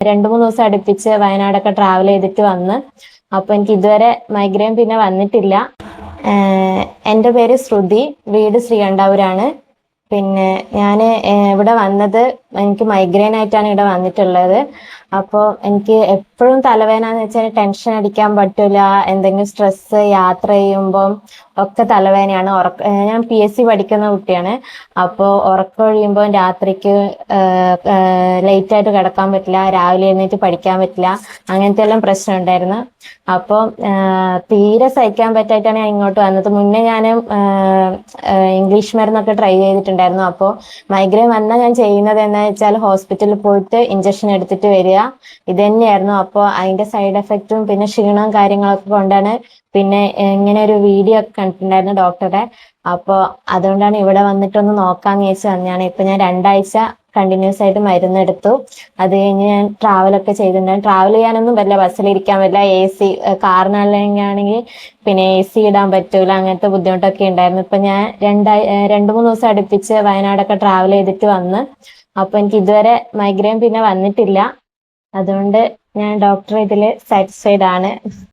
2-3 ദിവസം അടുപ്പിച്ച് വയനാടൊക്കെ ട്രാവൽ ചെയ്തിട്ട് വന്ന്. അപ്പൊ എനിക്ക് ഇതുവരെ മൈഗ്രെയിൻ പിന്നെ വന്നിട്ടില്ല. എൻ്റെ പേര് ശ്രുതി, വീട് ശ്രീകണ്ഠാപുരാണ്. പിന്നെ ഞാൻ ഇവിടെ വന്നത് എനിക്ക് മൈഗ്രെയിൻ ആയിട്ടാണ് ഇവിടെ വന്നിട്ടുള്ളത്. അപ്പോൾ എനിക്ക് എപ്പോഴും തലവേദന എന്ന് വെച്ചാൽ ടെൻഷൻ അടിക്കാൻ പറ്റില്ല, എന്തെങ്കിലും സ്ട്രെസ്, യാത്ര ചെയ്യുമ്പം ഒക്കെ തലവേദനയാണ്. ഞാൻ PSC പഠിക്കുന്ന കുട്ടിയാണ്. അപ്പോൾ ഉറക്കം ഒഴിയുമ്പോൾ രാത്രിക്ക് ലേറ്റ് ആയിട്ട് കിടക്കാൻ പറ്റില്ല, രാവിലെ എഴുന്നേറ്റ് പഠിക്കാൻ പറ്റില്ല, അങ്ങനത്തെ എല്ലാം പ്രശ്നം ഉണ്ടായിരുന്നു. അപ്പോൾ തീരെ സഹിക്കാൻ പറ്റായിട്ടാണ് ഞാൻ ഇങ്ങോട്ട് വന്നത്. മുന്നേ ഞാൻ ഇംഗ്ലീഷ് മരുന്നൊക്കെ ട്രൈ ചെയ്തിട്ടുണ്ടായിരുന്നു. അപ്പോൾ മൈഗ്രെയിൻ വന്നാൽ ഞാൻ ചെയ്യുന്നത് എന്താ വെച്ചാൽ ഹോസ്പിറ്റലിൽ പോയിട്ട് ഇഞ്ചക്ഷൻ എടുത്തിട്ട് വരിക, ഇത് തന്നെയായിരുന്നു. അപ്പോൾ അതിന്റെ സൈഡ് എഫക്റ്റും പിന്നെ ക്ഷീണവും കാര്യങ്ങളൊക്കെ കൊണ്ടാണ് പിന്നെ ഇങ്ങനെ ഒരു വീഡിയോ ഒക്കെ കണ്ടിട്ടുണ്ടായിരുന്നു ഡോക്ടറുടെ. അപ്പോൾ അതുകൊണ്ടാണ് ഇവിടെ വന്നിട്ടൊന്ന് നോക്കാന്ന് വെച്ച് വന്നതാണ്. ഇപ്പൊ ഞാൻ 2 ആഴ്ച കണ്ടിന്യൂസ് ആയിട്ട് മരുന്നെടുത്തു. അത് കഴിഞ്ഞ് ഞാൻ ട്രാവലൊക്കെ ചെയ്തിട്ടുണ്ടായിരുന്നു. ട്രാവൽ ചെയ്യാനൊന്നും പറ്റില്ല, ബസ്സിലിരിക്കാൻ പറ്റില്ല, AC കാറിനാണെങ്കിൽ പിന്നെ AC ഇടാൻ പറ്റൂല, അങ്ങനത്തെ ബുദ്ധിമുട്ടൊക്കെ ഉണ്ടായിരുന്നു. ഇപ്പൊ ഞാൻ 2-3 ദിവസം അടുപ്പിച്ച് വയനാടൊക്കെ ട്രാവൽ ചെയ്തിട്ട് വന്ന്. അപ്പൊ എനിക്ക് ഇതുവരെ മൈഗ്രെയിൻ പിന്നെ വന്നിട്ടില്ല. അതുകൊണ്ട് ഞാൻ ഡോക്ടറെ ഇതിൽ സാറ്റിസ്ഫൈഡ് ആണ്.